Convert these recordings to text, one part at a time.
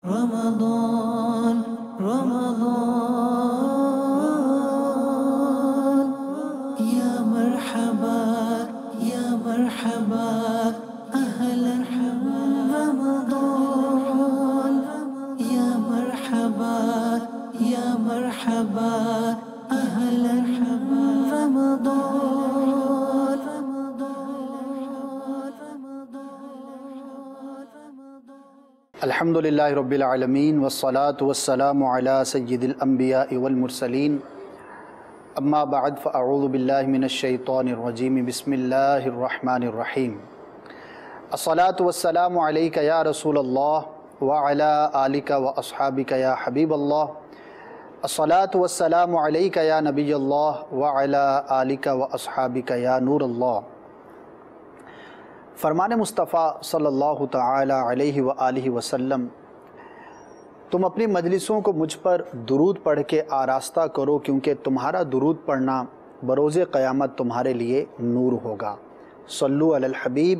رمضان رمضان يا مرحبا يا مرحبا أهلا رمضان يا مرحبا يا مرحبا أهلا رمضان الحمدللہ رب العالمین والصلاة والسلام علی سید الانبیاء والمرسلین اما بعد فاعوذ باللہ من الشیطان الرجیم بسم اللہ الرحمن الرحیم الصلاة والسلام علیک یا رسول اللہ وعلی آلک واصحابک یا حبیب اللہ الصلاة والسلام علیک یا نبی اللہ وعلی آلک واصحابک یا نور اللہ۔ فرمان مصطفیٰ صلی اللہ تعالی علیہ وآلہ وسلم، تم اپنی مجلسوں کو مجھ پر درود پڑھ کے آراستہ کرو، کیونکہ تمہارا درود پڑھنا بروز قیامت تمہارے لیے نور ہوگا۔ صلو علی الحبیب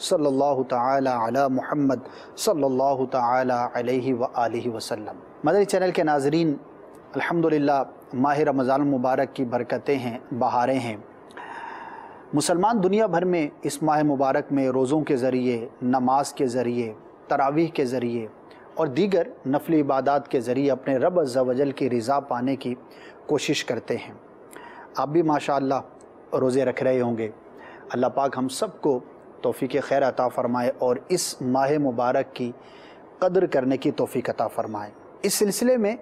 صلی اللہ تعالی علی محمد صلی اللہ تعالی علیہ وآلہ وسلم۔ مدنی چینل کے ناظرین، الحمدللہ ماہ رمضان المبارک کی برکتیں ہیں، بہاریں ہیں۔ مسلمان دنیا بھر میں اس ماہ مبارک میں روزوں کے ذریعے، نماز کے ذریعے، تراویح کے ذریعے اور دیگر نفلی عبادات کے ذریعے اپنے رب عز و جل کی رضا پانے کی کوشش کرتے ہیں۔ آپ بھی ماشاءاللہ روزے رکھ رہے ہوں گے۔ اللہ پاک ہم سب کو توفیق خیر عطا فرمائے اور اس ماہ مبارک کی قدر کرنے کی توفیق عطا فرمائے۔ اس سلسلے میں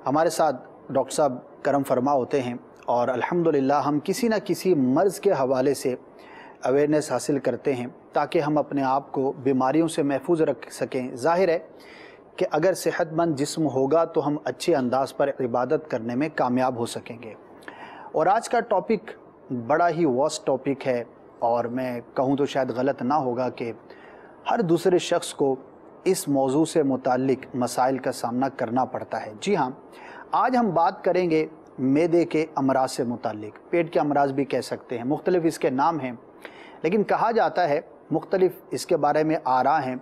ہمارے ساتھ ڈاکٹر صاحب کرم فرما ہوتے ہیں اور الحمدللہ ہم کسی نہ کسی مرض کے حوالے سے اویئرنیس حاصل کرتے ہیں تاکہ ہم اپنے آپ کو بیماریوں سے محفوظ رکھ سکیں۔ ظاہر ہے کہ اگر صحت مند جسم ہوگا تو ہم اچھے انداز پر عبادت کرنے میں کامیاب ہو سکیں گے۔ اور آج کا ٹاپک بڑا ہی واسٹ ٹاپک ہے، اور میں کہوں تو شاید غلط نہ ہوگا کہ ہر دوسرے شخص کو اس موضوع سے متعلق مسائل کا سامنا کرنا پڑتا ہے۔ جی ہاں، آج ہم بات کریں گے معدے کے امراض سے متعلق۔ پیٹ کے امراض بھی کہہ سکتے ہیں، مختلف اس کے نام ہیں، لیکن کہا جاتا ہے، مختلف اس کے بارے میں آراء ہیں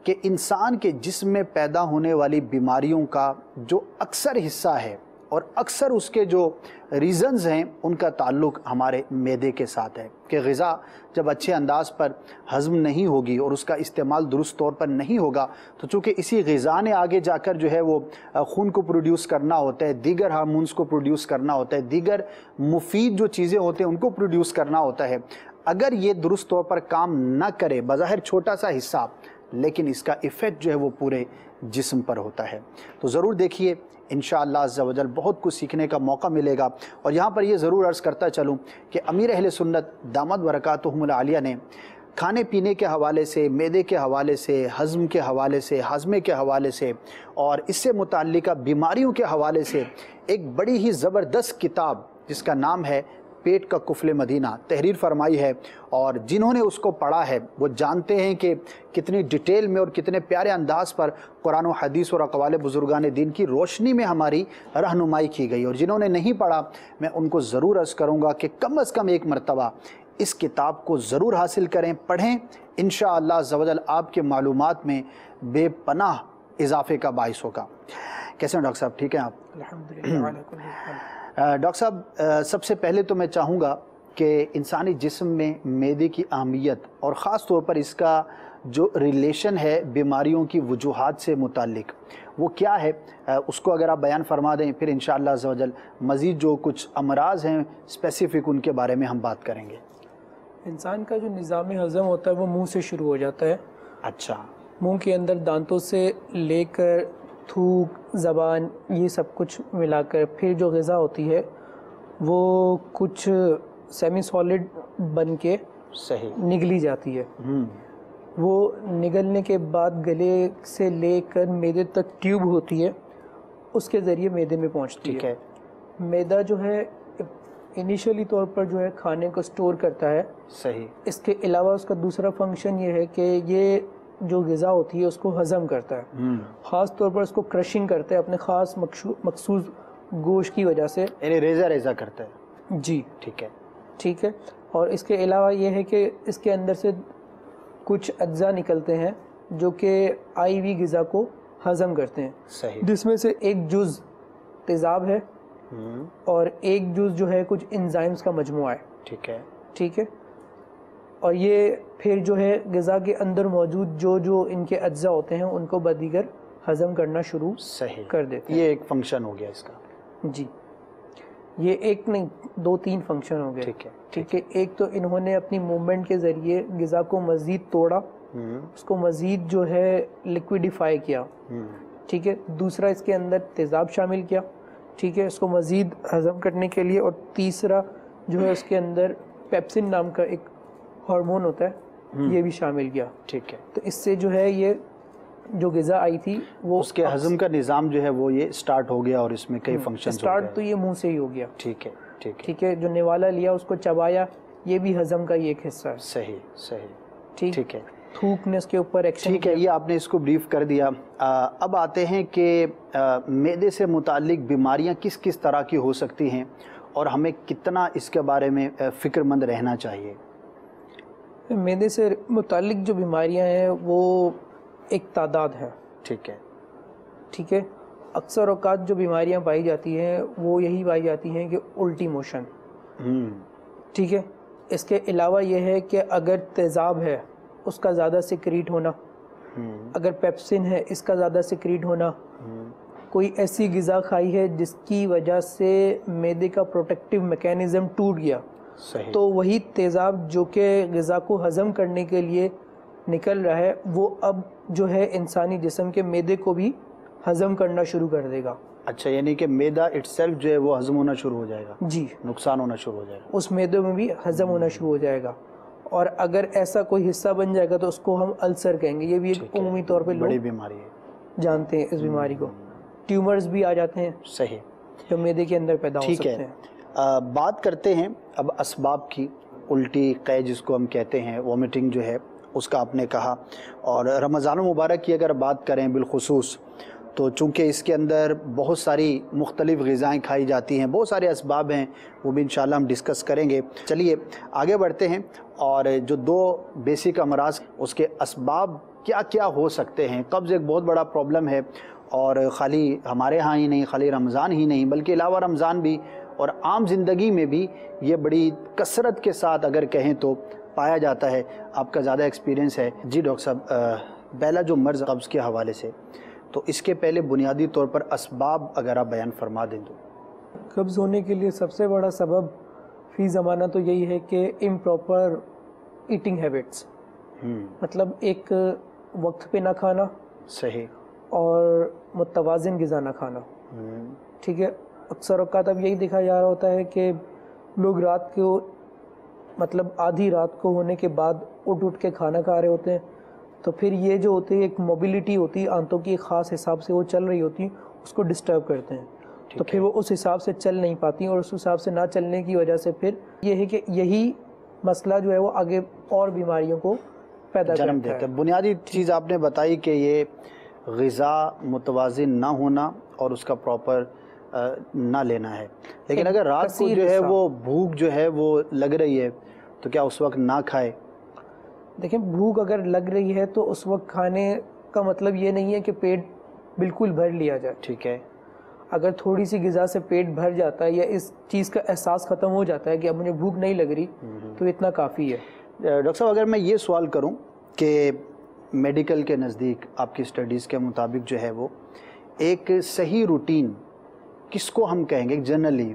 کہ انسان کے جسم میں پیدا ہونے والی بیماریوں کا جو اکثر حصہ ہے اور اکثر اس کے جو ریزنز ہیں ان کا تعلق ہمارے معدے کے ساتھ ہے کہ غذا جب اچھے انداز پر ہضم نہیں ہوگی اور اس کا استعمال درست طور پر نہیں ہوگا تو چونکہ اسی غذا نے آگے جا کر جو ہے وہ خون کو پروڈیوس کرنا ہوتا ہے، دیگر ہارمونز کو پروڈیوس کرنا ہوتا ہے، دیگر مفید جو چیزیں ہوتے ہیں ان کو پروڈیوس کرنا ہوتا ہے۔ اگر یہ درست طور پر کام نہ کرے، بظاہر چھوٹا سا حصہ، لیکن اس کا ایفیکٹ جو ہے وہ پورے جسم پر ہوتا ہے۔ تو ضرور دیکھیے، انشاءاللہ عز و جل بہت کچھ سیکھنے کا موقع ملے گا۔ اور یہاں پر یہ ضرور عرض کرتا چلوں کہ امیر اہل سنت دامت برکاتہم العالیہ نے کھانے پینے کے حوالے سے، معدے کے حوالے سے، ہضم کے حوالے سے، ہاضمے کے حوالے سے اور اس سے متعلقہ بیماریوں کے حوالے سے ایک بڑی ہی زبردست کتاب جس کا نام ہے پیٹ کا قفل مدینہ تحریر فرمائی ہے، اور جنہوں نے اس کو پڑھا ہے وہ جانتے ہیں کہ کتنی ڈیٹیل میں اور کتنے پیارے انداز پر قرآن و حدیث اور اقوال بزرگان دین کی روشنی میں ہماری رہنمائی کی گئی۔ اور جنہوں نے نہیں پڑھا، میں ان کو ضرور عرض کروں گا کہ کم از کم ایک مرتبہ اس کتاب کو ضرور حاصل کریں، پڑھیں، انشاءاللہ عز و جل آپ کے معلومات میں بے پناہ اضافے کا باعث ہوگا۔ کیسے ہیں ڈاکٹر صاحب؟ ٹھیک ہیں آپ؟ الحمدللہ۔ ڈاکٹر صاحب، سب سے پہلے تو میں چاہوں گا کہ انسانی جسم میں معدے کی اہمیت اور خاص طور پر اس کا جو ریلیشن ہے بیماریوں کی وجوہات سے متعلق وہ کیا ہے، اس کو اگر آپ بیان فرما دیں، پھر انشاءاللہ عز و جل مزید جو کچھ امراض ہیں اسپیسیفک ان کے بارے میں ہم بات کریں گے۔ انسان کا جو نظام ہضم ہوتا ہے وہ منہ سے شروع ہو جاتا ہے۔ اچھا۔ منہ کے اندر دانتوں سے لے کر تھوک، زبان، یہ سب کچھ ملا کر پھر جو غذا ہوتی ہے وہ کچھ سیمی سالڈ بن کے صحیح نگلی جاتی ہے۔ وہ نگلنے کے بعد گلے سے لے کر معدے تک ٹیوب ہوتی ہے، اس کے ذریعے معدے میں پہنچتی ہے۔ معدہ جو ہے انیشلی طور پر جو ہے کھانے کو سٹور کرتا ہے۔ صحیح۔ اس کے علاوہ اس کا دوسرا فنکشن یہ ہے کہ یہ جو غذا ہوتی ہے اس کو ہضم کرتا ہے، خاص طور پر اس کو کرشنگ کرتا ہے اپنے خاص مخصوص گوشت کی وجہ سے، یعنی ریزہ ریزہ کرتا ہے۔ جی ٹھیک ہے، ٹھیک ہے۔ اور اس کے علاوہ یہ ہے کہ اس کے اندر سے کچھ اجزاء نکلتے ہیں جو کہ آئی ہوئی غذا کو ہضم کرتے ہیں، صحیح، جس میں سے ایک جز تیزاب ہے اور ایک جز جو ہے کچھ انزائمز کا مجموعہ ہے. ٹھیک ہے، ٹھیک ہے، اور یہ پھر جو ہے غذا کے اندر موجود جو ان کے اجزاء ہوتے ہیں ان کو بدیگر ہضم کرنا شروع صحیح کر دیتے ہیں. یہ ایک فنکشن ہو گیا اس کا. جی، یہ ایک نہیں 2-3 فنکشن ہو گئے. ٹھیک ہے، ٹھیک ہے، ایک تو انہوں نے اپنی موومنٹ کے ذریعے غذا کو مزید توڑا، اس کو مزید جو ہے لیکویڈیفائی کیا. ٹھیک ہے، دوسرا اس کے اندر تیزاب شامل کیا. ٹھیک ہے، اس کو مزید ہضم کرنے کے لیے. اور تیسرا جو ہے اس کے اندر پیپسن نام کا ایک ہارمون ہوتا ہے، یہ بھی شامل کیا. ٹھیک ہے، تو اس سے جو ہے یہ جو غذا آئی تھی وہ اس کے ہضم کا نظام جو ہے وہ یہ سٹارٹ ہو گیا اور اس میں کئی فنکشن سٹارٹ تو یہ منہ سے ہی ہو گیا. ٹھیک ہے، ٹھیک ہے، ٹھیک ہے، جو نوالا لیا اس کو چبایا، یہ بھی ہضم کا ہی ایک حصہ ہے. صحیح صحیح، ٹھیک ہے، تھوک نے اس کے اوپر ایکشن. ٹھیک ہے، یہ آپ نے اس کو بریف کر دیا. اب آتے ہیں کہ معدے سے متعلق بیماریاں کس کس طرح کی ہو سکتی ہیں اور ہمیں کتنا اس کے بارے میں فکر مند رہنا چاہیے. معدے سے متعلق جو بیماریاں ہیں وہ ایک تعداد ہے. ٹھیک ہے، ٹھیک ہے، اکثر اوقات جو بیماریاں پائی جاتی ہیں وہ یہی پائی جاتی ہیں کہ الٹی موشن. ٹھیک ہے، اس کے علاوہ یہ ہے کہ اگر تیزاب ہے اس کا زیادہ سیکریٹ ہونا، اگر پیپسن ہے اس کا زیادہ سیکریٹ ہونا، کوئی ایسی غذا کھائی ہے جس کی وجہ سے معدے کا پروٹیکٹیو میکینزم ٹوٹ گیا، صحیح، تو وہی تیزاب جو کہ غذا کو ہضم کرنے کے لیے نکل رہا ہے وہ اب جو ہے انسانی جسم کے معدے کو بھی ہضم کرنا شروع کر دے گا. اچھا، یعنی کہ معدہ اٹ سیلف جو ہے وہ ہضم ہونا شروع ہو جائے گا. جی، نقصان ہونا شروع ہو جائے گا. اس معدے میں بھی ہضم ہونا شروع ہو جائے گا. اور اگر ایسا کوئی حصہ بن جائے گا تو اس کو ہم السر کہیں گے. یہ بھی ایک عمومی طور پہ بڑی لوگ بیماری ہے، جانتے ہیں اس بیماری کو. ٹیومرز بھی آ جاتے ہیں صحیح، جو معدے کے اندر پیدا ہو ٹھیک سکتے ہے. ہیں. بات کرتے ہیں اب اسباب کی. الٹی قے جس کو ہم کہتے ہیں، وومٹنگ جو ہے اس کا آپ نے کہا. اور رمضان المبارک کی اگر بات کریں بالخصوص تو چونکہ اس کے اندر بہت ساری مختلف غذائیں کھائی جاتی ہیں، بہت سارے اسباب ہیں، وہ بھی انشاءاللہ ہم ڈسکس کریں گے. چلیے آگے بڑھتے ہیں. اور جو 2 بیسک امراض اس کے اسباب کیا کیا ہو سکتے ہیں. قبض ایک بہت بڑا پرابلم ہے، اور خالی ہمارے ہاں ہی نہیں، خالی رمضان ہی نہیں بلکہ علاوہ رمضان بھی اور عام زندگی میں بھی یہ بڑی کثرت کے ساتھ اگر کہیں تو پایا جاتا ہے. آپ کا زیادہ ایکسپیرینس ہے. جی ڈاکٹر صاحب، پہلا جو مرض قبض کے حوالے سے، تو اس کے پہلے بنیادی طور پر اسباب اگر آپ بیان فرما دیں تو. قبض ہونے کے لیے سب سے بڑا سبب فی زمانہ تو یہی ہے کہ امپراپر ایٹنگ ہیبٹس، مطلب ایک وقت پہ نہ کھانا، صحیح، اور متوازن غذا نہ کھانا. ٹھیک ہے، اکثر اوقات اب یہی دیکھا جا رہا ہوتا ہے کہ لوگ رات کو مطلب آدھی رات کو ہونے کے بعد اٹھ کے کھانا کھا رہے ہوتے ہیں، تو پھر یہ جو ہوتی ہے ایک موبیلٹی ہوتی ہے آنتوں کی ایک خاص حساب سے وہ چل رہی ہوتی ہیں، اس کو ڈسٹرب کرتے ہیں. تو پھر وہ اس حساب سے چل نہیں پاتی، اور اس حساب سے نہ چلنے کی وجہ سے پھر یہ ہے کہ یہی مسئلہ جو ہے وہ آگے اور بیماریوں کو پیدا جنم کرتا دیتا ہے. ہے. بنیادی چیز آپ نے بتائی کہ یہ غذا متوازن نہ ہونا اور اس کا پراپر نہ لینا ہے. لیکن اگر رات کو جو ہے وہ بھوک جو ہے وہ لگ رہی ہے تو کیا اس وقت نہ کھائے؟ دیکھیں، بھوک اگر لگ رہی ہے تو اس وقت کھانے کا مطلب یہ نہیں ہے کہ پیٹ بالکل بھر لیا جائے. ٹھیک ہے، اگر تھوڑی سی غذا سے پیٹ بھر جاتا ہے یا اس چیز کا احساس ختم ہو جاتا ہے کہ اب مجھے بھوک نہیں لگ رہی، تو اتنا کافی ہے. ڈاکٹر صاحب اگر میں یہ سوال کروں کہ میڈیکل کے نزدیک آپ کی اسٹڈیز کے مطابق جو ہے وہ ایک صحیح روٹین کس کو ہم کہیں گے؟ جنرلی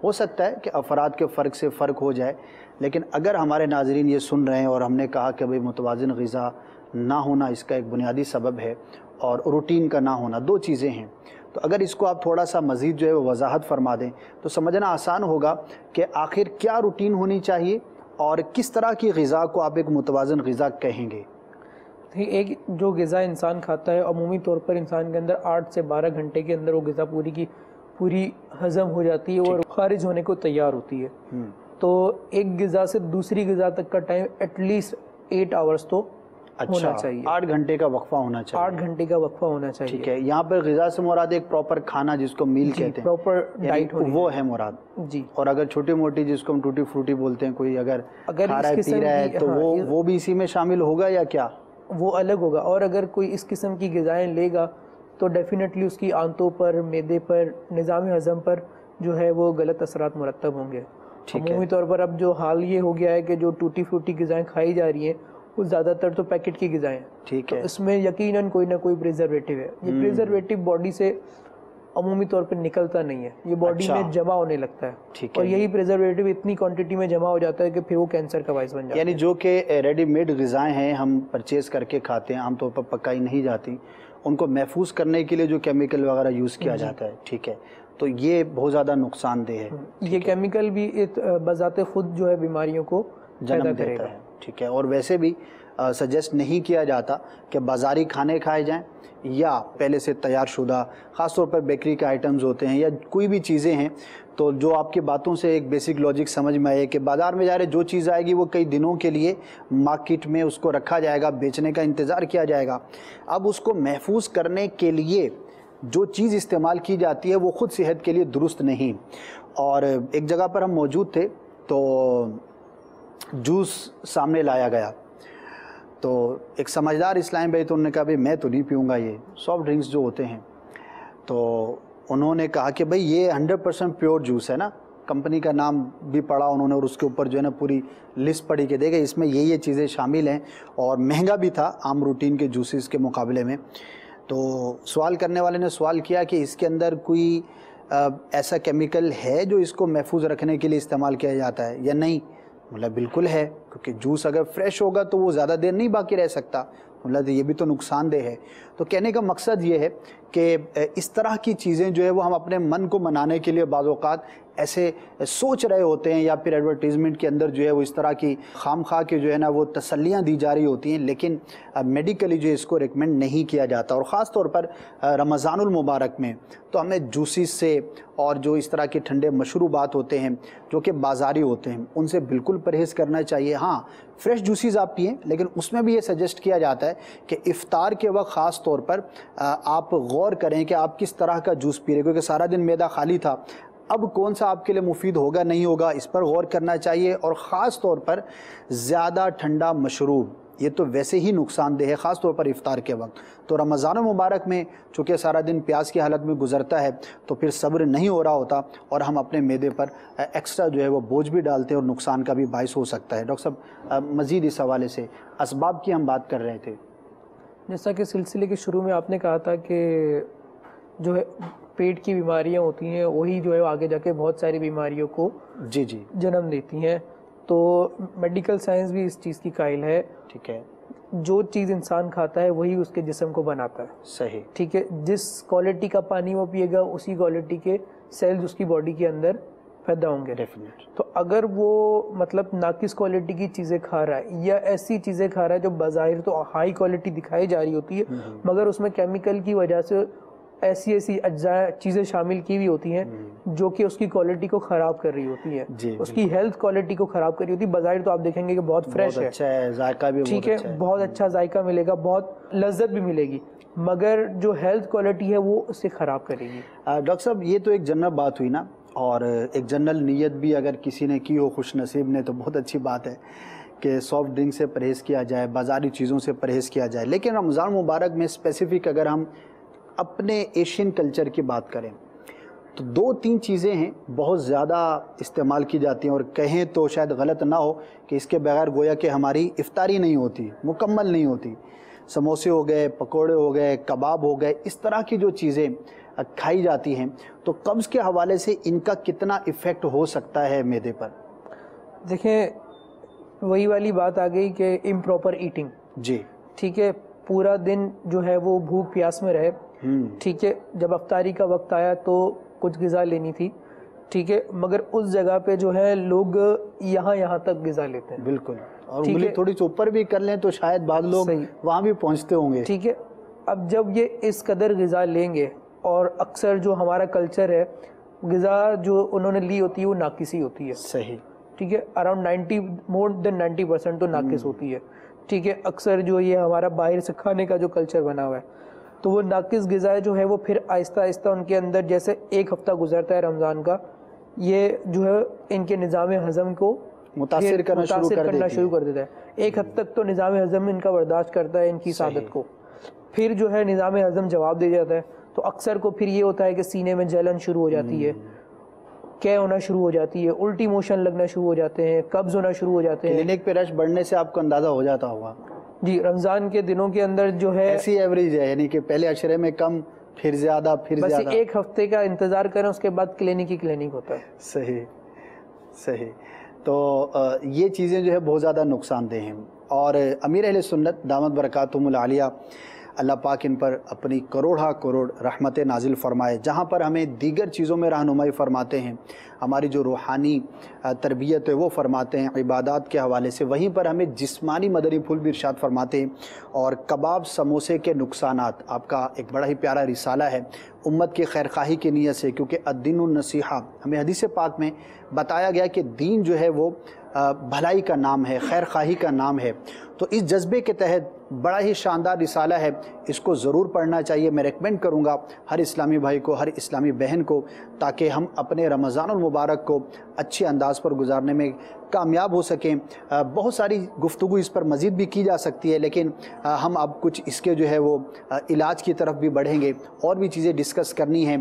ہو سکتا ہے کہ افراد کے فرق سے فرق ہو جائے، لیکن اگر ہمارے ناظرین یہ سن رہے ہیں اور ہم نے کہا کہ بھئی متوازن غذا نہ ہونا اس کا ایک بنیادی سبب ہے اور روٹین کا نہ ہونا، 2 چیزیں ہیں، تو اگر اس کو آپ تھوڑا سا مزید جو ہے وہ وضاحت فرما دیں تو سمجھنا آسان ہوگا کہ آخر کیا روٹین ہونی چاہیے اور کس طرح کی غذا کو آپ ایک متوازن غذا کہیں گے. ایک جو غذا انسان کھاتا ہے عمومی طور پر انسان کے اندر 8 سے 12 گھنٹے کے اندر وہ غذا پوری کی پوری ہضم ہو جاتی ہے اور خارج ہونے کو تیار ہوتی ہے. تو ایک غذا سے دوسری غذا تک کا ٹائم ایٹ لیسٹ 8 آورس تو ہونا چاہیے. 8 گھنٹے کا وقفہ ہونا چاہیے. 8 گھنٹے کا وقفہ ہونا چاہیے. ٹھیک ہے، یہاں پر غذا سے مراد ایک پراپر کھانا جس کو میل کہتے ہیں، پراپر ڈائٹ وہ ہے مراد. جی. اور اگر چھوٹی موٹی جس کو ہم ٹوٹی فروٹی بولتے ہیں، کوئی اگر کھا رہا ہے پی رہا ہے تو وہ بھی اسی میں شامل ہوگا یا کیا؟ وہ الگ ہوگا. اور اگر کوئی اس قسم کی غذائیں لے گا تو ڈیفینیٹلی اس کی آنتوں پر، معدے پر، نظام ہضم پر جو ہے وہ غلط اثرات مرتب ہوں گے. عمومی طور پر اب جو حال یہ ہو گیا ہے کہ جو ٹوٹی فروٹی غذائیں کھائی جا رہی ہیں وہ زیادہ تر تو پیکٹ کی غذائیں ہیں. ٹھیک ہے. اس میں یقیناً کوئی نہ کوئی پریزرویٹو ہے. یہ پریزرویٹو باڈی سے عمومی طور پر نکلتا نہیں ہے، یہ باڈی میں جمع ہونے لگتا ہے، اور یہی پریزرویٹو اتنی کوانٹٹی میں جمع ہو جاتا ہے کہ پھر وہ کینسر کا باعث بن جاتا ہے. یعنی جو کہ ریڈی میڈ غذائیں ہیں ہم پرچیز کر کے کھاتے ہیں، عام طور پر پکائی نہیں جاتی، ان کو محفوظ کرنے کے لیے جو کیمیکل وغیرہ یوز کیا جاتا ہے، ٹھیک ہے، تو یہ بہت زیادہ نقصان دہ ہے. یہ کیمیکل بھی بذات خود جو ہے بیماریوں کو جنم دیتا ہے. ٹھیک ہے. اور ویسے بھی سجیسٹ نہیں کیا جاتا کہ بازاری کھانے کھائے جائیں یا پہلے سے تیار شدہ، خاص طور پر بیکری کے آئٹمز ہوتے ہیں یا کوئی بھی چیزیں ہیں. تو جو آپ کی باتوں سے ایک بیسک لاجک سمجھ میں آئے کہ بازار میں جا رہے جو چیز آئے گی وہ کئی دنوں کے لیے مارکیٹ میں اس کو رکھا جائے گا، بیچنے کا انتظار کیا جائے گا. اب اس کو محفوظ کرنے کے لیے جو چیز استعمال کی جاتی ہے وہ خود صحت کے لیے درست نہیں. اور ایک جگہ پر ہم موجود تھے تو جوس سامنے لایا گیا، تو ایک سمجھدار اسلام بھائی تو انہوں نے کہا بھائی میں تو نہیں پیوں گا یہ سافٹ ڈرنکس جو ہوتے ہیں. تو انہوں نے کہا کہ بھائی یہ 100% پیور جوس ہے نا، کمپنی کا نام بھی پڑھا انہوں نے اور اس کے اوپر جو ہے نا پوری لسٹ پڑھی کہ دیکھیں اس میں یہ چیزیں شامل ہیں، اور مہنگا بھی تھا عام روٹین کے جوسز کے مقابلے میں. تو سوال کرنے والے نے سوال کیا کہ اس کے اندر کوئی ایسا کیمیکل ہے جو اس کو محفوظ رکھنے کے لیے استعمال کیا جاتا ہے یا نہیں؟ مطلب بالکل ہے، کیونکہ جوس اگر فریش ہوگا تو وہ زیادہ دیر نہیں باقی رہ سکتا. مطلب یہ بھی تو نقصان دہ ہے. تو کہنے کا مقصد یہ ہے کہ اس طرح کی چیزیں جو ہے وہ ہم اپنے من کو منانے کے لیے بعض اوقات ایسے سوچ رہے ہوتے ہیں، یا پھر ایڈورٹیزمنٹ کے اندر جو ہے وہ اس طرح کی خام خواہ کے جو ہے نا وہ تسلیاں دی جا رہی ہوتی ہیں، لیکن میڈیکلی جو اس کو ریکمینڈ نہیں کیا جاتا. اور خاص طور پر رمضان المبارک میں تو ہمیں جوسیز سے اور جو اس طرح کے ٹھنڈے مشروبات ہوتے ہیں جو کہ بازاری ہوتے ہیں ان سے بالکل پرہیز کرنا چاہیے. ہاں فریش جوسیز آپ پئیں، لیکن اس میں بھی یہ سجیسٹ کیا جاتا ہے کہ افطار کے وقت خاص طور پر آپ غور کریں کہ آپ کس طرح کا جوس پی رہے، کیونکہ سارا دن معدہ خالی تھا، اب کون سا آپ کے لیے مفید ہوگا نہیں ہوگا اس پر غور کرنا چاہیے. اور خاص طور پر زیادہ ٹھنڈا مشروب یہ تو ویسے ہی نقصان دہ ہے، خاص طور پر افطار کے وقت. تو رمضان المبارک میں چونکہ سارا دن پیاس کی حالت میں گزرتا ہے تو پھر صبر نہیں ہو رہا ہوتا، اور ہم اپنے معدے پر ایکسٹرا جو ہے وہ بوجھ بھی ڈالتے ہیں اور نقصان کا بھی باعث ہو سکتا ہے. ڈاکٹر صاحب مزید اس حوالے سے اسباب کی ہم بات کر رہے تھے. جیسا کہ سلسلے کے شروع میں آپ نے کہا تھا کہ جو ہے پیٹ کی بیماریاں ہوتی ہیں وہی جو ہے آگے جا کے بہت ساری بیماریوں کو جنم دیتی ہیں. تو میڈیکل سائنس بھی اس چیز کی قائل ہے. ٹھیک ہے. جو چیز انسان کھاتا ہے وہی اس کے جسم کو بناتا ہے. صحیح. ٹھیک ہے. جس کوالٹی کا پانی وہ پیے گا اسی کوالٹی کے سیلز اس کی باڈی کے اندر پیدا ہوں گے. تو اگر وہ مطلب ناقص کوالٹی کی چیزیں کھا رہا ہے یا ایسی چیزیں کھا رہا ہے جو بظاہر تو ہائی کوالٹی دکھائی جا رہی ہوتی ہے مگر اس میں کیمیکل کی وجہ سے ایسی اجزاء چیزیں شامل کی ہوئی ہوتی ہیں جو کہ اس کی کوالٹی کو خراب کر رہی ہوتی ہیں، اس کی ہیلتھ کوالٹی کو خراب کر رہی ہوتی ہے. بظاہر تو آپ دیکھیں گے کہ بہت فریش ہے، ذائقہ بھی ٹھیک ہے، بہت اچھا ذائقہ ملے گا، بہت لذت بھی ملے گی، مگر جو ہیلتھ کوالٹی ہے وہ اسے خراب کرے گی. ڈاکٹر صاحب یہ تو ایک جنرل بات ہوئی نا، اور ایک جنرل نیت بھی اگر کسی نے کی ہو خوش نصیب نے تو بہت اچھی بات ہے کہ سافٹ ڈرنک سے پرہیز کیا جائے، بازاری چیزوں سے پرہیز کیا جائے. لیکن رمضان مبارک میں اسپیسیفک اگر ہم اپنے ایشین کلچر کی بات کریں تو 2-3 چیزیں ہیں بہت زیادہ استعمال کی جاتی ہیں، اور کہیں تو شاید غلط نہ ہو کہ اس کے بغیر گویا کہ ہماری افطاری نہیں ہوتی، مکمل نہیں ہوتی. سموسے ہو گئے، پکوڑے ہو گئے، کباب ہو گئے، اس طرح کی جو چیزیں کھائی جاتی ہیں تو قبض کے حوالے سے ان کا کتنا ایفیکٹ ہو سکتا ہے معدے پر؟ دیکھیں وہی والی بات آ گئی کہ امپراپر ایٹنگ. جی ٹھیک ہے. پورا دن جو ہے وہ بھوک پیاس میں رہے، ٹھیک ہے، جب افطاری کا وقت آیا تو کچھ غذا لینی تھی، ٹھیک ہے، مگر اس جگہ پہ جو ہے لوگ یہاں تک غذا لیتے ہیں. بالکل. اور انگلی تھوڑی سی اوپر بھی کر لیں تو شاید بعض لوگ وہاں بھی پہنچتے ہوں گے. ٹھیک ہے. اب جب یہ اس قدر غذا لیں گے، اور اکثر جو ہمارا کلچر ہے غذا جو انہوں نے لی ہوتی ہے وہ ناقص ہی ہوتی ہے. صحیح. ٹھیک ہے. اراؤنڈ مور دین 90% تو ناقص ہوتی ہے. ٹھیک ہے. اکثر جو یہ ہمارا باہر سے کھانے کا جو کلچر بنا ہوا ہے تو وہ ناقص غذا جو ہے وہ پھر آہستہ آہستہ ان کے اندر جیسے ایک ہفتہ گزرتا ہے رمضان کا، یہ جو ہے ان کے نظام ہضم کو متاثر کرنا شروع کر دیتا ہے. ایک حد تک تو نظام ہضم ان کا برداشت کرتا ہے ان کی سعادت کو. پھر جو ہے نظام ہضم جواب دے جاتا ہے، تو اکثر کو پھر یہ ہوتا ہے کہ سینے میں جلن شروع ہو جاتی ہے، قے ہونا شروع ہو جاتی ہے، الٹی موشن لگنا شروع ہو جاتے ہیں، قبض ہونا شروع ہو جاتے ہیں۔ کلینک پہ رش بڑھنے سے آپ کو اندازہ ہو جاتا ہوگا؟ جی، رمضان کے دنوں کے اندر جو ہے ایسی ایوریج ہے، یعنی کہ پہلے عشرے میں کم، پھر زیادہ، پھر بس زیادہ؟ ایک ہفتے کا انتظار کریں، اس کے بعد کلینک ہی کلینک ہوتا ہے۔ صحیح صحیح۔ تو یہ چیزیں جو ہے بہت زیادہ نقصان دہ ہیں، اور امیر اہل سنت دامت برکاتہم العالیہ اللہ پاک ان پر اپنی کروڑہ کروڑ رحمت نازل فرمائے، جہاں پر ہمیں دیگر چیزوں میں رہنمائی فرماتے ہیں، ہماری جو روحانی تربیت ہے وہ فرماتے ہیں عبادات کے حوالے سے، وہیں پر ہمیں جسمانی مدنی پھول بھی ارشاد فرماتے ہیں۔ اور کباب سموسے کے نقصانات، آپ کا ایک بڑا ہی پیارا رسالہ ہے امت کی خیرخواہی کی نیت سے، کیونکہ الدین النصیحہ، ہمیں حدیث پاک میں بتایا گیا کہ دین جو ہے وہ بھلائی کا نام ہے، خیر خواہی کا نام ہے، تو اس جذبے کے تحت بڑا ہی شاندار رسالہ ہے، اس کو ضرور پڑھنا چاہیے۔ میں ریکمینڈ کروں گا ہر اسلامی بھائی کو، ہر اسلامی بہن کو، تاکہ ہم اپنے رمضان المبارک کو اچھے انداز پر گزارنے میں کامیاب ہو سکیں۔ بہت ساری گفتگو اس پر مزید بھی کی جا سکتی ہے، لیکن ہم اب کچھ اس کے جو ہے وہ علاج کی طرف بھی بڑھیں گے، اور بھی چیزیں ڈسکس کرنی ہیں۔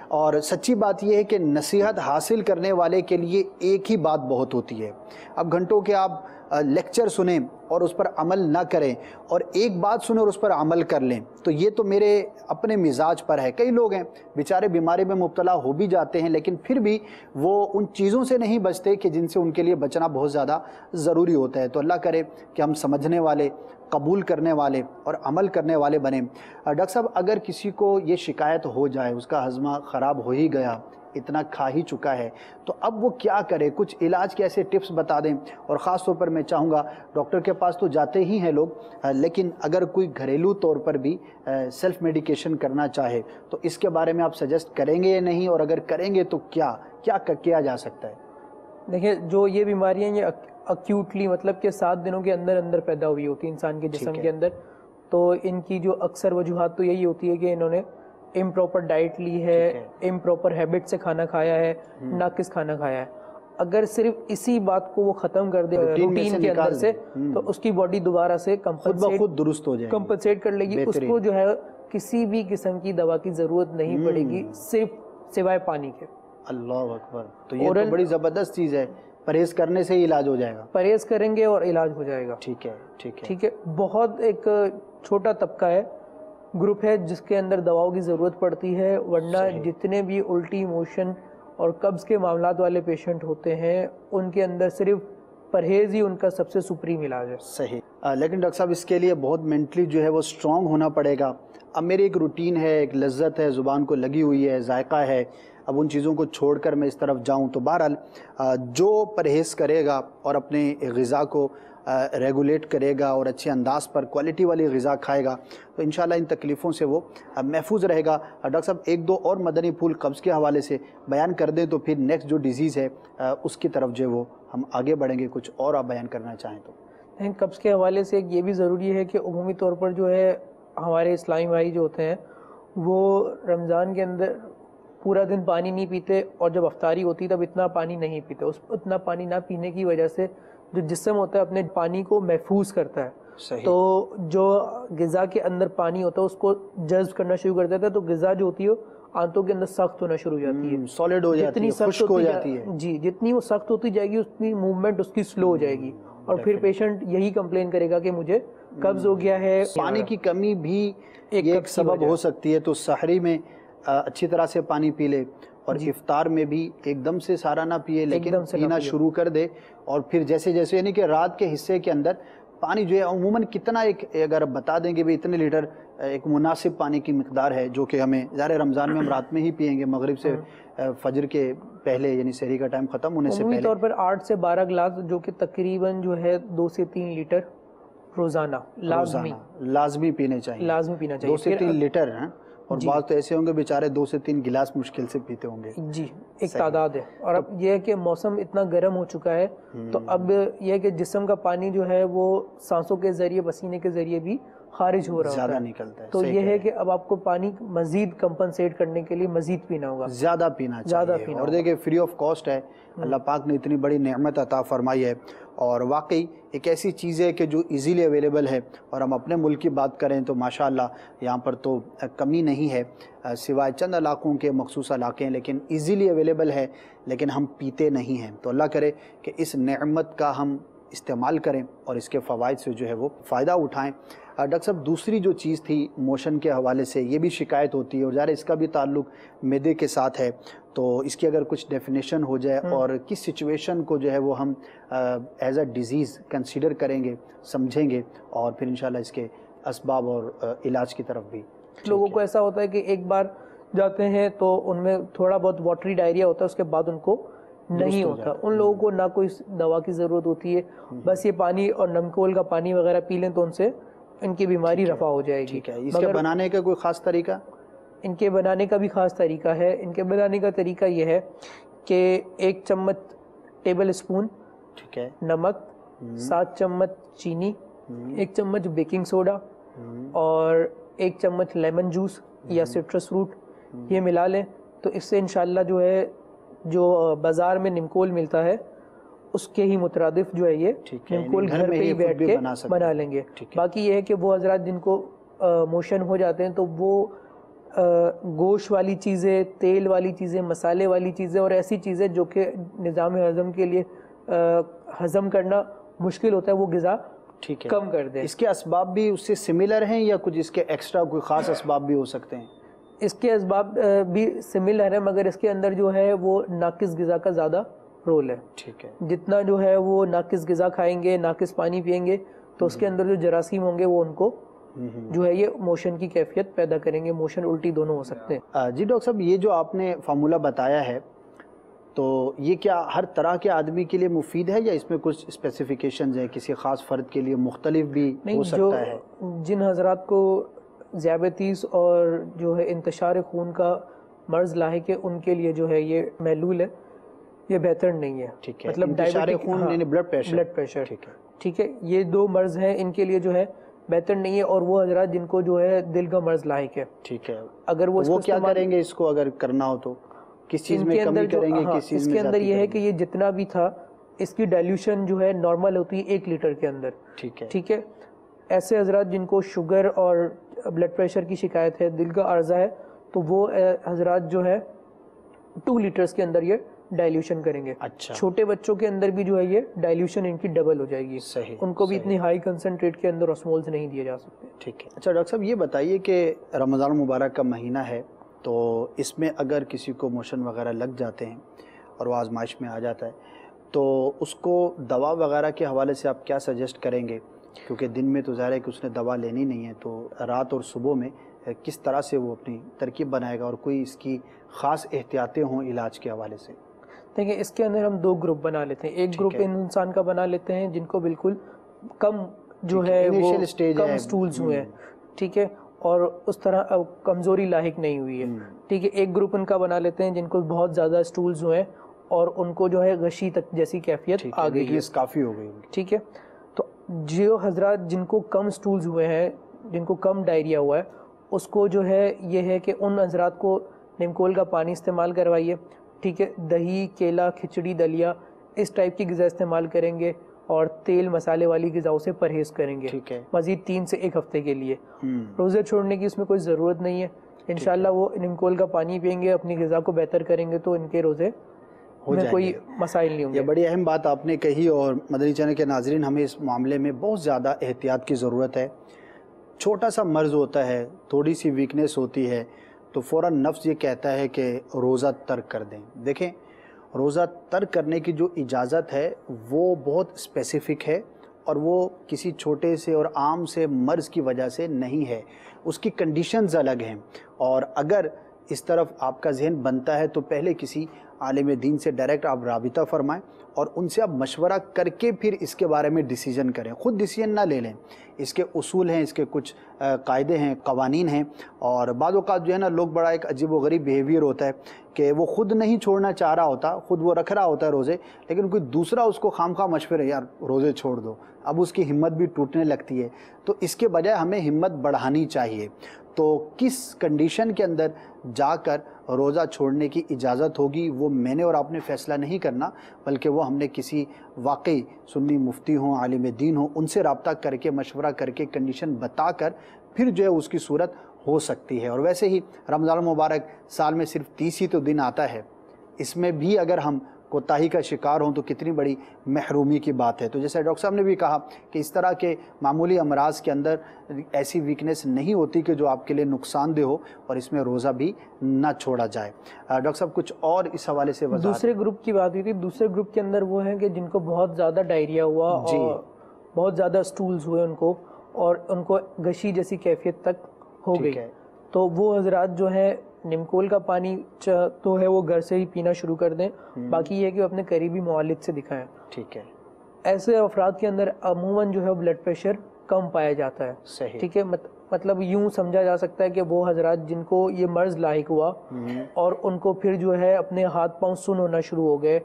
اور سچی بات یہ ہے کہ نصیحت حاصل کرنے والے کے لیے ایک ہی بات بہت ہوتی ہے۔ اب گھنٹوں کے آپ لیکچر سنیں اور اس پر عمل نہ کریں، اور ایک بات سنیں اور اس پر عمل کر لیں، تو یہ تو میرے اپنے مزاج پر ہے۔ کئی لوگ ہیں بیچارے بیماری میں مبتلا ہو بھی جاتے ہیں، لیکن پھر بھی وہ ان چیزوں سے نہیں بچتے کہ جن سے ان کے لیے بچنا بہت زیادہ ضروری ہوتا ہے۔ تو اللہ کرے کہ ہم سمجھنے والے، قبول کرنے والے اور عمل کرنے والے بنیں۔ ڈاکٹر صاحب، اگر کسی کو یہ شکایت ہو جائے، اس کا ہضمہ خراب ہو ہی گیا، اتنا کھا ہی چکا ہے، تو اب وہ کیا کرے؟ کچھ علاج کے ایسے ٹپس بتا دیں، اور خاص طور پر میں چاہوں گا ڈاکٹر کے پاس تو جاتے ہی ہیں لوگ، لیکن اگر کوئی گھریلو طور پر بھی سیلف میڈیکیشن کرنا چاہے تو اس کے بارے میں آپ سجیسٹ کریں گے یا نہیں، اور اگر کریں گے تو کیا جا سکتا ہے؟ دیکھیں، جو یہ بیماریاں یہ اکیوٹلی، مطلب کہ 7 دنوں کے اندر اندر پیدا ہوئی ہوتی ہے انسان کے جسم کے اندر، تو ان کی جو اکثر وجوہات تو یہی ہوتی ہے کہ انہوں نے امپراپر ڈائٹ لی ہے، امپراپر ہیبٹ سے کھانا کھایا ہے، ناقص کھانا کھایا ہے۔ اگر صرف اسی بات کو وہ ختم کر دے روٹین کے اندر سے، تو اس کی باڈی دوبارہ سے خود بخود درست ہو جائے، کمپنسیٹ کر لے گی، اس کو جو ہے کسی بھی قسم کی دوا کی ضرورت نہیں پڑے گی، صرف سوائے پانی کے۔ اللہ اکبر! تو یہ تو بڑی زبردست چیز ہے، پرہیز کرنے سے ہی علاج ہو جائے گا؟ پرہیز کریں گے اور علاج ہو جائے گا۔ ٹھیک ہے ٹھیک ہے ٹھیک ہے۔ بہت ایک چھوٹا طبقہ ہے، گروپ ہے، جس کے اندر دواؤں کی ضرورت پڑتی ہے، ورنہ جتنے بھی الٹی موشن اور قبض کے معاملات والے پیشنٹ ہوتے ہیں، ان کے اندر صرف پرہیز ہی ان کا سب سے سپریم علاج ہے۔ صحیح۔ لیکن ڈاکٹر صاحب، اس کے لیے بہت مینٹلی جو ہے وہ اسٹرانگ ہونا پڑے گا۔ اب میری ایک روٹین ہے، ایک لذت ہے، زبان کو لگی ہوئی ہے، ذائقہ ہے، اب ان چیزوں کو چھوڑ کر میں اس طرف جاؤں تو بہرحال جو پرہیز کرے گا اور اپنے غذا کو ریگولیٹ کرے گا اور اچھے انداز پر کوالٹی والی غذا کھائے گا تو انشاءاللہ ان تکلیفوں سے وہ محفوظ رہے گا۔ ڈاکٹر صاحب، ایک دو اور مدنی پھول قبض کے حوالے سے بیان کر دیں تو پھر نیکسٹ جو ڈیزیز ہے اس کی طرف جو وہ ہم آگے بڑھیں گے، کچھ اور آپ بیان کرنا چاہیں تو۔ قبض کے حوالے سے یہ بھی ضروری ہے کہ عمومی طور پر جو ہے ہمارے اسلامی بھائی جو ہوتے ہیں وہ رمضان کے اندر پورا دن پانی نہیں پیتے، اور جب افطاری ہوتی تب اتنا پانی نہیں پیتے۔ اتنا پانی نہ پینے کی وجہ سے جو جسم ہوتا ہے اپنے پانی کو محفوظ کرتا ہے، صحیح۔ تو جو غذا کے اندر پانی ہوتا ہے اس کو جذب کرنا شروع کر دیتا ہے، تو غذا جو ہوتی ہے آنتوں کے اندر سخت ہونا شروع ہو جاتی ہے، سالڈ ہو جاتی ہے، خشک ہو جاتی ہے۔ جی، جتنی وہ سخت ہوتی جائے گی اتنی موومنٹ اس کی سلو ہو جائے گی، اور پھر پیشنٹ یہی کمپلین کرے گا کہ مجھے قبض ہو گیا ہے۔ پانی کی کمی بھی ایک سبب ہو سکتی ہے، تو سحری میں اچھی طرح سے پانی پی لے، اور افطار میں بھی ایک دم سے سارا نہ پیے، لیکن پینا شروع کر دے، اور پھر جیسے جیسے یعنی کہ رات کے حصے کے اندر پانی جو ہے عموماً کتنا، ایک اگر بتا دیں کہ بھی اتنے لیٹر ایک مناسب پانی کی مقدار ہے جو کہ ہمیں ظاہر رمضان میں ہم رات میں ہی پیئیں گے، مغرب سے فجر کے پہلے، یعنی سحری کا ٹائم ختم ہونے سے پہلے۔ عمومی طور پر 8 سے 12 گلاس، جو کہ تقریباً جو ہے 2 سے 3 لیٹر روزانہ لازمی پینے چاہیے، 2 سے 3 لیٹر ہیں، اور بعض تو ایسے ہوں گے بیچارے 2 سے 3 گلاس مشکل سے پیتے ہوں گے۔ جی، ایک تعداد ہے۔ اور اب یہ ہے کہ موسم اتنا گرم ہو چکا ہے، تو اب یہ ہے کہ جسم کا پانی جو ہے وہ سانسوں کے ذریعے، پسینے کے ذریعے بھی خارج ہو رہا زیادہ ہوتا ہے. نکلتا ہے. تو یہ ہے کہ اب آپ کو پانی مزید کمپنسیٹ کرنے کے لیے مزید پینا ہوگا, زیادہ پینا چاہیے. اور دیکھیں فری آف کاسٹ ہے, اللہ پاک نے اتنی بڑی نعمت عطا فرمائی ہے, اور واقعی ایک ایسی چیز ہے کہ جو ایزیلی اویلیبل ہے. اور ہم اپنے ملک کی بات کریں تو ماشاءاللہ یہاں پر تو کمی نہیں ہے, سوائے چند علاقوں کے مخصوص علاقے ہیں, لیکن ایزیلی اویلیبل ہے, لیکن ہم پیتے نہیں ہیں. تو اللہ کرے کہ اس نعمت کا ہم استعمال کریں اور اس کے فوائد سے جو ہے وہ فائدہ اٹھائیں. ڈاکٹر صاحب دوسری جو چیز تھی موشن کے حوالے سے, یہ بھی شکایت ہوتی ہے اور ظاہر اس کا بھی تعلق معدے کے ساتھ ہے, تو اس کی اگر کچھ ڈیفینیشن ہو جائے اور کس سچویشن کو جو ہے وہ ہم ایز اے ڈیزیز کنسیڈر کریں گے, سمجھیں گے, اور پھر انشاءاللہ اس کے اسباب اور علاج کی طرف بھی. لوگوں کو ایسا ہوتا ہے کہ ایک بار جاتے ہیں تو ان میں تھوڑا بہت واٹری ڈائریا ہوتا ہے, اس کے بعد ان کو نہیں ہوتا. ان لوگوں کو نہ کوئی دوا کی ضرورت ہوتی ہے, بس یہ پانی اور نمکول کا پانی وغیرہ پی لیں تو ان سے ان کی بیماری رفع ہو جائے گی. ٹھیک ہے. اس کے بنانے کا کوئی خاص طریقہ؟ ان کے بنانے کا بھی خاص طریقہ ہے. ان کے بنانے کا طریقہ یہ ہے کہ 1 چمچ ٹیبل اسپون ٹھیک ہے نمک, 7 چمچ چینی, 1 چمچ بیکنگ سوڈا اور 1 چمچ لیمن جوس یا سٹرس فروٹ, یہ ملا لیں. تو اس سے انشاءاللہ جو ہے جو بازار میں نمکول ملتا ہے اس کے ہی مترادف جو ہے یہ نمکول گھر پہ ہی بیٹھ کے بنا لیں گے. باقی یہ ہے کہ وہ حضرات جن کو موشن ہو جاتے ہیں تو وہ گوشت والی چیزیں, تیل والی چیزیں, مسالے والی چیزیں اور ایسی چیزیں جو کہ نظام ہضم کے لیے ہضم کرنا مشکل ہوتا ہے, وہ غذا کم کر دیں. اس کے اسباب بھی اس سے سملر ہیں یا کچھ اس کے ایکسٹرا کوئی خاص اسباب بھی ہو سکتے ہیں؟ اس کے اسباب بھی سملر ہیں, مگر اس کے اندر جو ہے وہ ناقص غذا کا زیادہ رول ہے. ٹھیک ہے. جتنا جو ہے وہ ناقص غذا کھائیں گے, ناقص پانی پئیں گے, تو اس کے اندر جو جراثیم ہوں گے وہ ان کو جو ہے یہ موشن کی کیفیت پیدا کریں گے, موشن الٹی دونوں ہو سکتے ہیں. جی ڈاکٹر صاحب, یہ جو آپ نے فارمولہ بتایا ہے تو یہ کیا ہر طرح کے آدمی کے لیے مفید ہے یا اس میں کچھ اسپیسیفیکیشنز ہیں, کسی خاص فرد کے لیے مختلف بھی ہو سکتا ہے؟ جن حضرات کو ذیابیطیس اور جو ہے انتشار خون کا مرض لاحق ہے ان کے لیے جو ہے یہ محلول ہے, یہ بہتر نہیں ہے. ٹھیک ہے. مطلب انتشار خون یعنی بلڈ پریشر. ٹھیک ہے. یہ 2 مرض ہیں, ان کے لیے جو ہے بہتر نہیں ہے. اور وہ حضرات جن کو جو ہے دل کا مرض لاحق ہے, ٹھیک ہے, اگر وہ کیا کریں گے اس کو اگر کرنا ہو تو کس چیز میں کمی کریں گے, کس چیز اس میں کے اندر یہ ہے کہ یہ جتنا بھی تھا اس کی ڈائلیوشن جو ہے نارمل ہوتی ہے 1 لیٹر کے اندر. ٹھیک ہے. ایسے حضرات جن کو شوگر اور بلڈ پریشر کی شکایت ہے, دل کا عرضہ ہے, تو وہ حضرات جو ہے 2 لیٹرز کے اندر یہ ڈائلیوشن کریں گے. اچھا. چھوٹے بچوں کے اندر بھی جو ہے یہ ڈائلیوشن ان کی ڈبل ہو جائے گی. صحیح. ان کو بھی اتنی ہائی کنسنٹریٹ کے اندر اسمولز نہیں دیے جا سکتے. ٹھیک ہے. اچھا ڈاکٹر صاحب یہ بتائیے کہ رمضان مبارک کا مہینہ ہے, تو اس میں اگر کسی کو موشن وغیرہ لگ جاتے ہیں اور وہ آزمائش میں آ جاتا ہے تو اس کو دوا وغیرہ کے حوالے سے آپ کیا سجیسٹ کریں گے؟ کیونکہ دن میں تو ظاہر ہے کہ اس نے دوا لینی نہیں ہے, تو رات اور صبح میں کس طرح سے وہ اپنی ترکیب بنائے گا, اور کوئی اس کی خاص احتیاطیں ہوں علاج کے حوالے سے؟ دیکھیں اس کے اندر ہم 2 گروپ بنا لیتے ہیں. ایک گروپ ان انسان کا بنا لیتے ہیں جن کو بالکل کم جو ہے وہ کم سٹولز ہوئے ہیں, ٹھیک ہے, اور اس طرح کمزوری لاحق نہیں ہوئی ہے. ٹھیک ہے. ایک گروپ ان کا بنا لیتے ہیں جن کو بہت زیادہ سٹولز ہوئے ہیں اور ان کو جو ہے غشی تک جیسی کیفیت آ گئی ہے, کافی ہو گئی. ٹھیک ہے. تو جو حضرات جن کو کم سٹولز ہوئے ہیں, جن کو کم ڈائریا ہوا ہے, اس کو جو ہے یہ ہے کہ ان حضرات کو نمکول کا پانی استعمال کروائیے. ٹھیک ہے. دہی, کیلا, کھچڑی, دلیا اس ٹائپ کی غذا استعمال کریں گے, اور تیل مسالے والی غذاؤں سے پرہیز کریں گے مزید 3 سے 1 ہفتے کے لیے. روزے چھوڑنے کی اس میں کوئی ضرورت نہیں ہے. انشاءاللہ وہ نمکول کا پانی پئیں گے, اپنی غذا کو بہتر کریں گے, تو ان کے روزے میں کوئی مسائل نہیں ہوں گے. یہ بڑی اہم بات آپ نے کہی, اور مدنی چینل کے ناظرین ہمیں اس معاملے میں بہت زیادہ احتیاط کی ضرورت ہے. چھوٹا سا مرض ہوتا ہے, تھوڑی سی ویکنیس ہوتی ہے, تو فوراً نفس یہ کہتا ہے کہ روزہ ترک کر دیں. دیکھیں روزہ ترک کرنے کی جو اجازت ہے وہ بہت اسپیسیفک ہے, اور وہ کسی چھوٹے سے اور عام سے مرض کی وجہ سے نہیں ہے, اس کی کنڈیشنز الگ ہیں. اور اگر اس طرف آپ کا ذہن بنتا ہے تو پہلے کسی عالم دین سے ڈائریکٹ آپ رابطہ فرمائیں اور ان سے آپ مشورہ کر کے پھر اس کے بارے میں ڈیسیجن کریں. خود ڈیسیجن نہ لے لیں. اس کے اصول ہیں, اس کے کچھ قاعدے ہیں, قوانین ہیں, اور بعض اوقات جو ہے نا لوگ بڑا ایک عجیب و غریب بیہیویئر ہوتا ہے کہ وہ خود نہیں چھوڑنا چاہ رہا ہوتا, خود وہ رکھ رہا ہوتا ہے روزے, لیکن کوئی دوسرا اس کو خواہ مشورے یار روزے چھوڑ دو, اب اس کی ہمت بھی ٹوٹنے لگتی ہے. تو اس کے بجائے ہمیں ہمت بڑھانی چاہیے. تو کس کنڈیشن کے اندر جا کر روزہ چھوڑنے کی اجازت ہوگی وہ میں نے اور آپ نے فیصلہ نہیں کرنا, بلکہ وہ ہم نے کسی واقعی سنی مفتی ہوں, عالم دین ہوں, ان سے رابطہ کر کے مشورہ کر کے کنڈیشن بتا کر پھر جو ہے اس کی صورت ہو سکتی ہے. اور ویسے ہی رمضان المبارک سال میں صرف 30 ہی تو دن آتا ہے, اس میں بھی اگر ہم کوتاہی کا شکار ہوں تو کتنی بڑی محرومی کی بات ہے. تو جیسے ڈاکٹر صاحب نے بھی کہا کہ اس طرح کے معمولی امراض کے اندر ایسی ویکنیس نہیں ہوتی کہ جو آپ کے لیے نقصان دہ ہو, اور اس میں روزہ بھی نہ چھوڑا جائے. ڈاکٹر صاحب کچھ اور اس حوالے سے وضاحت. دوسرے گروپ کی بات ہوئی تھی. دوسرے گروپ کے اندر وہ ہیں کہ جن کو بہت زیادہ ڈائریا ہوا اور بہت زیادہ اسٹولز ہوئے ان کو, اور ان کو غشی جیسی کیفیت تک ہو گئی. تو وہ حضرات جو ہے نمکول کا پانی تو ہے وہ گھر سے ہی پینا شروع کر دیں, باقی یہ ہے کہ وہ اپنے قریبی معالج سے دکھائیں. ٹھیک ہے. ایسے افراد کے اندر عموماً جو ہے بلڈ پریشر کم پایا جاتا ہے. صحیح. ٹھیک ہے. مطلب یوں سمجھا جا سکتا ہے کہ وہ حضرات جن کو یہ مرض لاحق ہوا اور ان کو پھر جو ہے اپنے ہاتھ پاؤں سن ہونا شروع ہو گئے,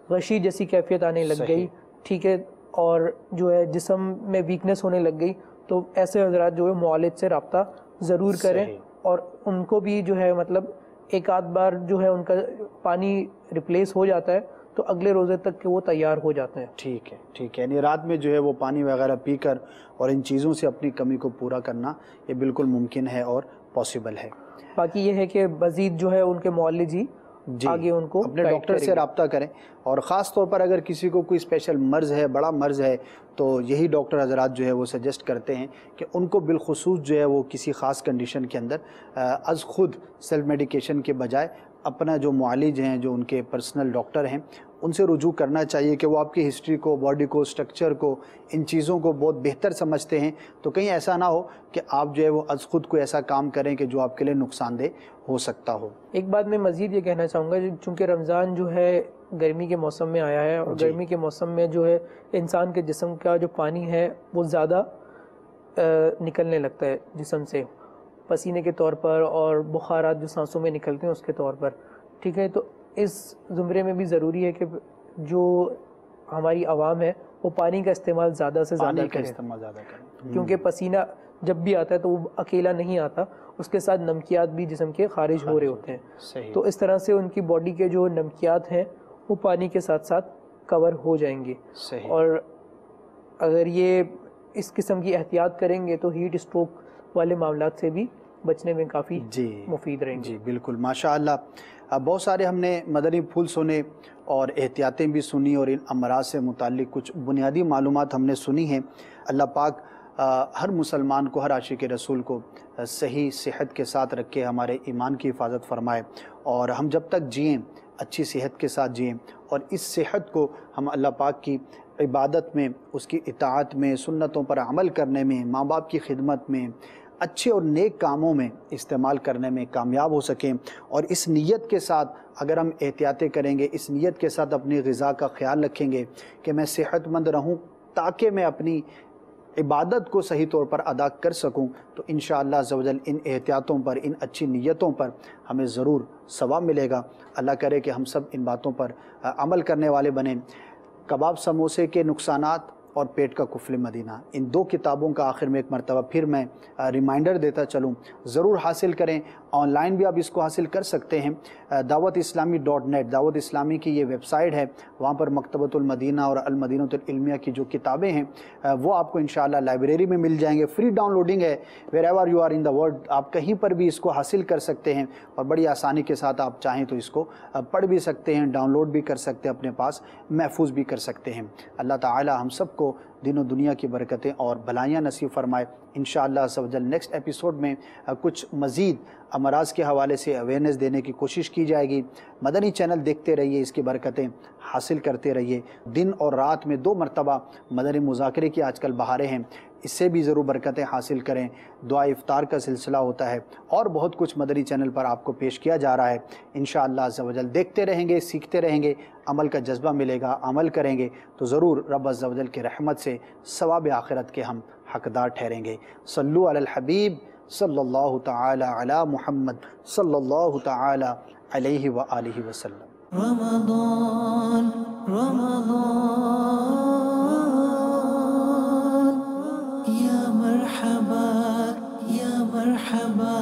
غشی جیسی کیفیت آنے لگ گئی, ٹھیک ہے, اور جو ہے جسم میں ویکنیس ہونے لگ گئی, تو ایسے حضرات جو ہے معالج سے رابطہ ضرور کریں. اور ان کو بھی جو ہے مطلب ایک آدھ بار جو ہے ان کا پانی ریپلیس ہو جاتا ہے تو اگلے روزے تک کہ وہ تیار ہو جاتے ہیں. ٹھیک ہے. ٹھیک ہے. یعنی رات میں جو ہے وہ پانی وغیرہ پی کر اور ان چیزوں سے اپنی کمی کو پورا کرنا یہ بالکل ممکن ہے اور پاسبل ہے. باقی یہ ہے کہ مزید جو ہے ان کے معالج ہی آگے ان کو اپنے ڈاکٹر سے رابطہ کریں, اور خاص طور پر اگر کسی کو کوئی اسپیشل مرض ہے, بڑا مرض ہے, تو یہی ڈاکٹر حضرات جو ہے وہ سجیسٹ کرتے ہیں کہ ان کو بالخصوص جو ہے وہ کسی خاص کنڈیشن کے اندر از خود سیلف میڈیکیشن کے بجائے اپنا جو معالج ہیں, جو ان کے پرسنل ڈاکٹر ہیں, ان سے رجوع کرنا چاہیے کہ وہ آپ کی ہسٹری کو, باڈی کو, سٹرکچر کو, ان چیزوں کو بہت بہتر سمجھتے ہیں. تو کہیں ایسا نہ ہو کہ آپ جو ہے وہ از خود کوئی ایسا کام کریں کہ جو آپ کے لیے نقصان دہ ہو سکتا ہو. ایک بات میں مزید یہ کہنا چاہوں گا, چونکہ رمضان جو ہے گرمی کے موسم میں آیا ہے, اور گرمی کے موسم میں جو ہے انسان کے جسم کا جو پانی ہے وہ زیادہ نکلنے لگتا ہے جسم سے, پسینے کے طور پر اور بخارات جو سانسوں میں نکلتے ہیں اس کے طور پر. ٹھیک ہے. تو اس زمرے میں بھی ضروری ہے کہ جو ہماری عوام ہے وہ پانی کا استعمال زیادہ سے زیادہ کریں, کیونکہ پسینہ جب بھی آتا ہے تو وہ اکیلا نہیں آتا, اس کے ساتھ نمکیات بھی جسم کے خارج ہو رہے ہوتے ہیں. تو اس طرح سے ان کی باڈی کے جو نمکیات ہیں وہ پانی کے ساتھ ساتھ کور ہو جائیں گے. اور اگر یہ اس قسم کی احتیاط کریں گے تو ہیٹ اسٹروک والے معاملات سے بھی بچنے میں کافی مفید رہیں گے. جی بالکل, ماشاء اللہ. بہت سارے ہم نے مدنی پھول سنے اور احتیاطیں بھی سنی, اور ان امراض سے متعلق کچھ بنیادی معلومات ہم نے سنی ہیں. اللہ پاک ہر مسلمان کو, ہر عاشق رسول کو صحیح صحت کے ساتھ رکھ کے ہمارے ایمان کی حفاظت فرمائے, اور ہم جب تک جئیں اچھی صحت کے ساتھ جئیں, اور اس صحت کو ہم اللہ پاک کی عبادت میں, اس کی اطاعت میں, سنتوں پر عمل کرنے میں, ماں باپ کی خدمت میں, اچھے اور نیک کاموں میں استعمال کرنے میں کامیاب ہو سکیں. اور اس نیت کے ساتھ اگر ہم احتیاطیں کریں گے, اس نیت کے ساتھ اپنی غذا کا خیال رکھیں گے کہ میں صحت مند رہوں تاکہ میں اپنی عبادت کو صحیح طور پر ادا کر سکوں, تو انشاءاللہ عز و جل ان احتیاطوں پر, ان اچھی نیتوں پر ہمیں ضرور ثواب ملے گا. اللہ کرے کہ ہم سب ان باتوں پر عمل کرنے والے بنیں. کباب سموسے کے نقصانات اور پیٹ کا کفل مدینہ, ان دو کتابوں کا آخر میں ایک مرتبہ پھر میں ریمائنڈر دیتا چلوں, ضرور حاصل کریں. آن لائن بھی آپ اس کو حاصل کر سکتے ہیں. dawatIslami.net دعوت اسلامی کی یہ ویب سائٹ ہے, وہاں پر مکتبۃ المدینہ اور المدینۃ العلمیہ کی جو کتابیں ہیں وہ آپ کو انشاءاللہ لائبریری میں مل جائیں گے. فری ڈاؤن لوڈنگ ہے, wherever you are in the world, آپ کہیں پر بھی اس کو حاصل کر سکتے ہیں, اور بڑی آسانی کے ساتھ آپ چاہیں تو اس کو پڑھ بھی سکتے ہیں, ڈاؤن لوڈ بھی کر سکتے ہیں, اپنے پاس محفوظ بھی کر سکتے ہیں. اللہ تعالی ہم سب کو دین و دنیا کی برکتیں اور بھلائیاں نصیب فرمائے. انشاءاللہ عز و جل نیکسٹ ایپیسوڈ میں کچھ مزید امراض کے حوالے سے اویئرنیس دینے کی کوشش کی جائے گی. مدنی چینل دیکھتے رہیے, اس کی برکتیں حاصل کرتے رہیے. دن اور رات میں 2 مرتبہ مدنی مذاکرے کی آج کل بہاریں ہیں, اس سے بھی ضرور برکتیں حاصل کریں. دعا افطار کا سلسلہ ہوتا ہے اور بہت کچھ مدری چینل پر آپ کو پیش کیا جا رہا ہے. انشاءاللہ عز و جل دیکھتے رہیں گے، سیکھتے رہیں گے، عمل کا جذبہ ملے گا، عمل کریں گے تو ضرور رب عز و جل کی رحمت سے ثواب آخرت کے ہم حقدار ٹھہریں گے. صلو علی الحبیب صلی اللہ تعالی علی محمد صلی اللہ تعالی علیہ وآلہ وسلم. رمضان رمضان یا مرحبا یا مرحبا